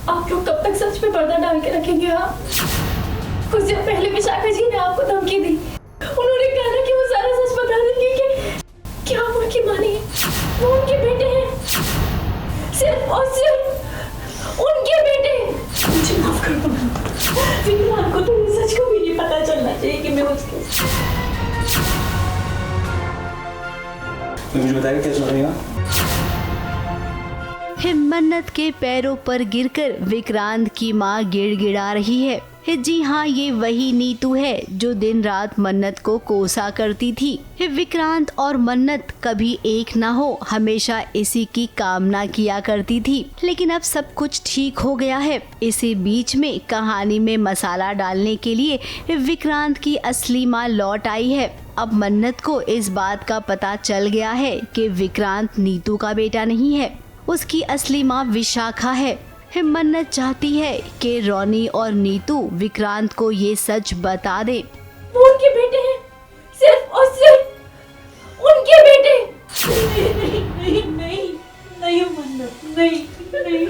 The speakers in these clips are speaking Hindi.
आप लोग कब तक सच पे पर्दा डाल के रखेंगे? आप कुछ दिन पहले विशाखा जी ने आपको धमकी दी। उन्होंने कहा ना कि वो सारा सच बता देंगे कि आप उनकी मां नहीं है, वो उनके बेटे हैं, सिर्फ और सिर्फ उनके बेटे। मुझे माफ कर दो, विक्रांत को तो सच को भी नहीं पता चलना चाहिए कि मैं उसके। मुझे बताइए क्या चल रही है? मन्नत के पैरों पर गिरकर विक्रांत की मां गिड़गिड़ा रही है। जी हाँ, ये वही नीतू है जो दिन रात मन्नत को कोसा करती थी। विक्रांत और मन्नत कभी एक ना हो, हमेशा इसी की कामना किया करती थी। लेकिन अब सब कुछ ठीक हो गया है। इसी बीच में कहानी में मसाला डालने के लिए विक्रांत की असली माँ लौट आई है। अब मन्नत को इस बात का पता चल गया है कि विक्रांत नीतू का बेटा नहीं है, उसकी असली माँ विशाखा है। मन्नत चाहती है कि रोनी और नीतू विक्रांत को ये सच बता दे। वो उनके बेटे हैं, सिर्फ और सिर्फ उनके बेटे। नहीं नहीं नहीं नहीं नहीं मन्नत, नहीं नहीं,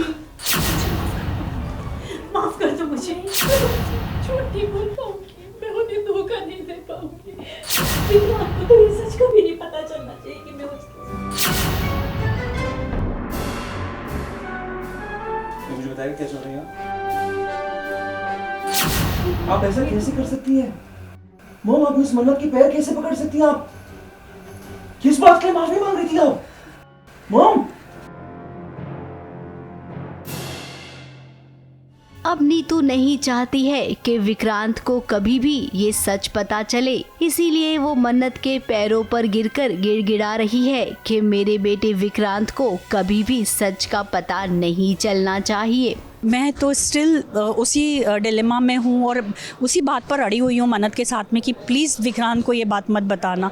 माफ कर दो मुझे। झूठ नहीं बोल पाऊंगी, मैं उन्हें धोखा नहीं दे पाऊंगी। विक्रांत को तो ये सच कभी नहीं पता चलना चाहिए कि मैं उसके। मुझे बताइए क्या चल रही है? आप ऐसा कैसे कर सकती हैं? मॉम, आप मिस मन्नत की पैर कैसे पकड़ सकती हैं? आप किस बात के लिए माफी मांग रही थी आप? मॉम, अब नीतू नहीं चाहती है कि विक्रांत को कभी भी ये सच पता चले, इसीलिए वो मन्नत के पैरों पर गिरकर गिड़गिड़ा रही है कि मेरे बेटे विक्रांत को कभी भी सच का पता नहीं चलना चाहिए। मैं तो स्टिल उसी डिलेमा में हूँ और उसी बात पर अड़ी हुई हूँ मन्नत के साथ में कि प्लीज़ विक्रांत को ये बात मत बताना।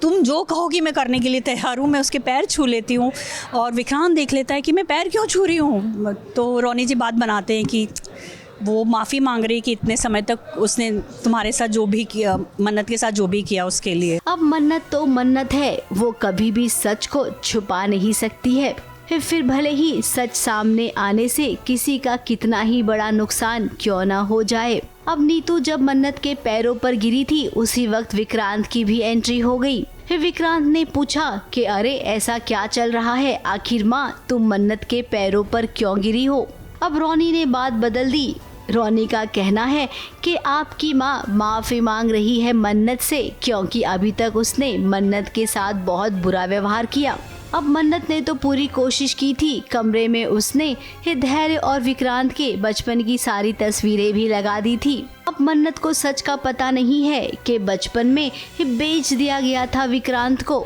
तुम जो कहोगी मैं करने के लिए तैयार हूँ। मैं उसके पैर छू लेती हूँ और विक्रांत देख लेता है कि मैं पैर क्यों छू रही हूँ। तो रोनी जी बात बनाते हैं कि वो माफ़ी मांग रही है कि इतने समय तक उसने तुम्हारे साथ जो भी किया, मन्नत के साथ जो भी किया उसके लिए। अब मन्नत तो मन्नत है, वो कभी भी सच को छुपा नहीं सकती है। फिर भले ही सच सामने आने से किसी का कितना ही बड़ा नुकसान क्यों ना हो जाए। अब नीतू जब मन्नत के पैरों पर गिरी थी उसी वक्त विक्रांत की भी एंट्री हो गई। विक्रांत ने पूछा कि अरे ऐसा क्या चल रहा है, आखिर माँ तुम मन्नत के पैरों पर क्यों गिरी हो। अब रोनी ने बात बदल दी। रोनी का कहना है कि आपकी माँ माफ़ी मांग रही है मन्नत से, क्योंकि अभी तक उसने मन्नत के साथ बहुत बुरा व्यवहार किया। अब मन्नत ने तो पूरी कोशिश की थी, कमरे में उसने धैर्य और विक्रांत के बचपन की सारी तस्वीरें भी लगा दी थी। अब मन्नत को सच का पता नहीं है कि बचपन में बेच दिया गया था विक्रांत को।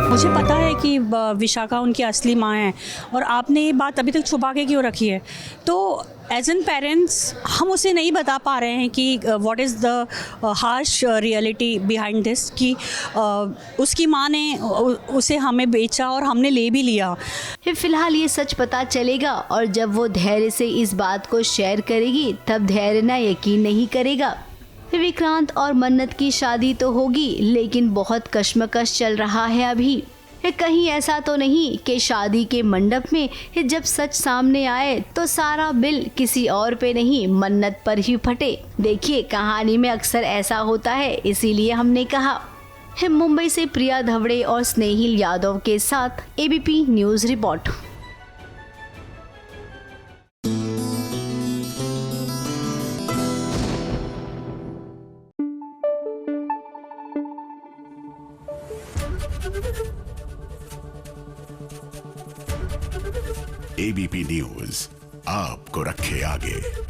मुझे पता है कि विशाखा उनकी असली माँ है और आपने ये बात अभी तक छुपा के क्यों रखी है। तो एज एन पेरेंट्स हम उसे नहीं बता पा रहे हैं कि what is the harsh reality behind this, कि उसकी माँ ने उसे हमें बेचा और हमने ले भी लिया। फिलहाल ये सच पता चलेगा और जब वो धैर्य से इस बात को शेयर करेगी तब धैर्य ना यकीन नहीं करेगा। विक्रांत और मन्नत की शादी तो होगी, लेकिन बहुत कश्मकश चल रहा है अभी। कहीं ऐसा तो नहीं कि शादी के मंडप में जब सच सामने आए तो सारा बिल किसी और पे नहीं मन्नत पर ही फटे। देखिए, कहानी में अक्सर ऐसा होता है, इसीलिए हमने कहा। मुंबई से प्रिया धवड़े और स्नेहिल यादव के साथ ABP news report. ABP news आपको रखे आगे।